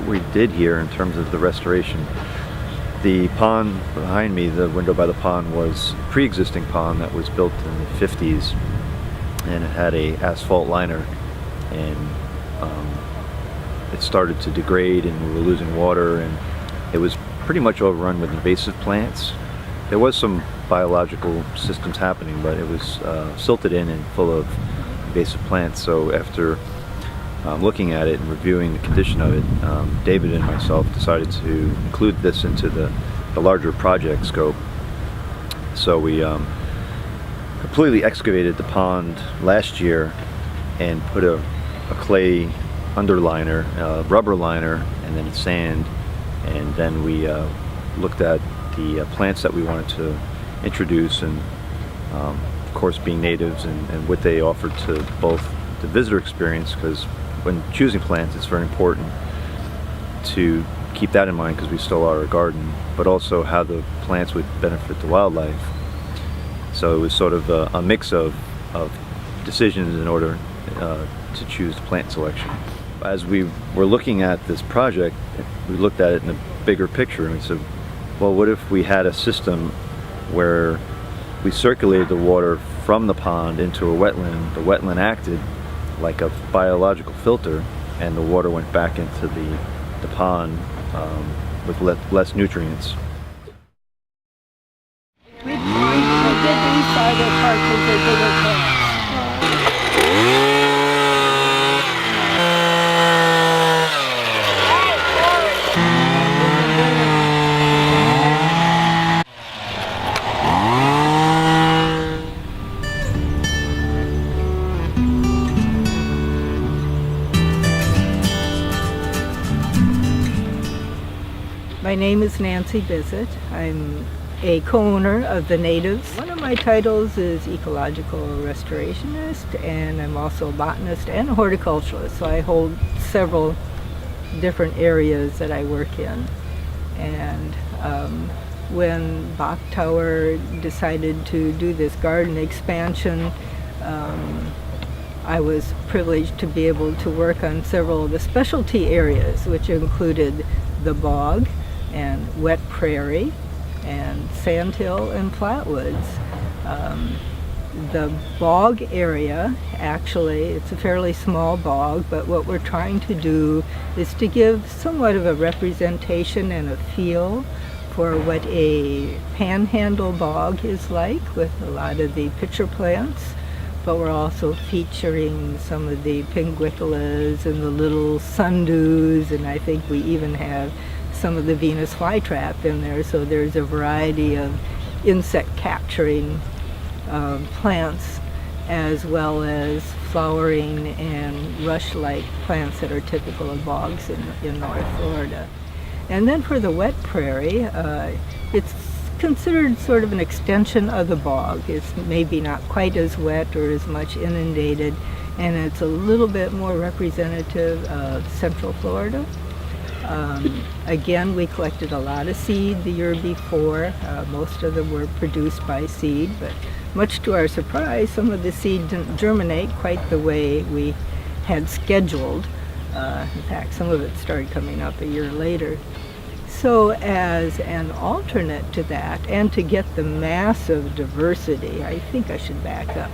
we did here in terms of the restoration. The pond behind me, the window by the pond, was a pre-existing pond that was built in the 50s, and it had a asphalt liner, and it started to degrade and we were losing water, and it was pretty much overrun with invasive plants. There was some biological systems happening, but it was silted in and full of invasive plants. So after looking at it and reviewing the condition of it, David and myself decided to include this into the larger project scope. So we completely excavated the pond last year and put a clay underliner, rubber liner, and then sand, and then we looked at the plants that we wanted to introduce, and of course being natives and what they offered to both the visitor experience, because when choosing plants it's very important to keep that in mind because we still are a garden, but also how the plants would benefit the wildlife. So it was sort of a mix of decisions in order to choose the plant selection. As we were looking at this project, we looked at it in a bigger picture and we said, well, what if we had a system where we circulated the water from the pond into a wetland. The wetland acted like a biological filter, and the water went back into the pond with less nutrients. We did inside the park with the bigger plants. My name is Nancy Bissett. I'm a co-owner of the Natives. One of my titles is ecological restorationist, and I'm also a botanist and a horticulturalist, so I hold several different areas that I work in. And when Bok Tower decided to do this garden expansion, I was privileged to be able to work on several of the specialty areas, which included the bog and wet prairie and sandhill and flatwoods. The bog area, actually, it's a fairly small bog, but what we're trying to do is to give somewhat of a representation and a feel for what a panhandle bog is like, with a lot of the pitcher plants, but we're also featuring some of the pinguiculas and the little sundews, and I think we even have some of the Venus flytrap in there, so there's a variety of insect capturing plants, as well as flowering and rush-like plants that are typical of bogs in North Florida. And then for the wet prairie, it's considered sort of an extension of the bog. It's maybe not quite as wet or as much inundated, and it's a little bit more representative of Central Florida. Again, we collected a lot of seed the year before. Most of them were produced by seed, but much to our surprise, some of the seed didn't germinate quite the way we had scheduled. In fact, some of it started coming up a year later. So as an alternate to that, and to get the massive diversity, I think I should back up.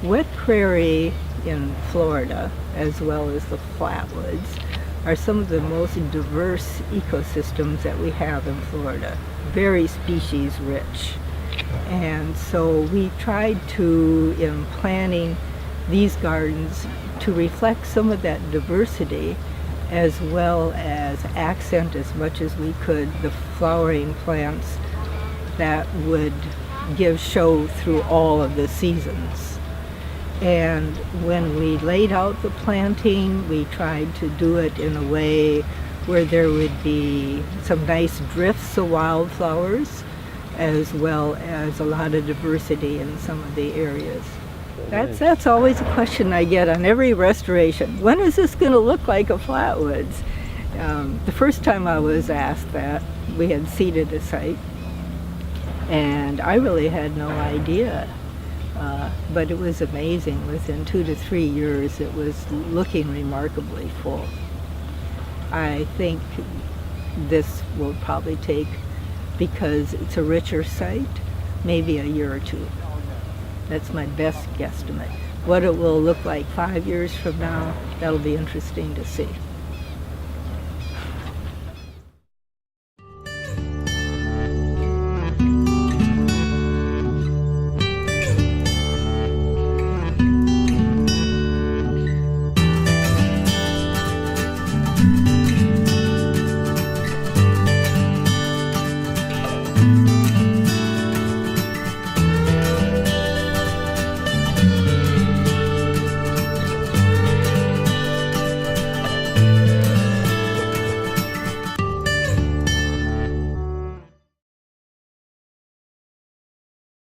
Wet prairie in Florida, as well as the flatwoods, are some of the most diverse ecosystems that we have in Florida, very species rich. And so we tried to, in planning these gardens, to reflect some of that diversity, as well as accent as much as we could the flowering plants that would give show through all of the seasons. And when we laid out the planting, we tried to do it in a way where there would be some nice drifts of wildflowers, as well as a lot of diversity in some of the areas. That's always a question I get on every restoration. When is this going to look like a flatwoods? The first time I was asked that, we had seeded a site, and I really had no idea. But it was amazing. Within 2 to 3 years, it was looking remarkably full. I think this will probably take, because it's a richer site, maybe a year or two. That's my best guesstimate. What it will look like 5 years from now, that'll be interesting to see.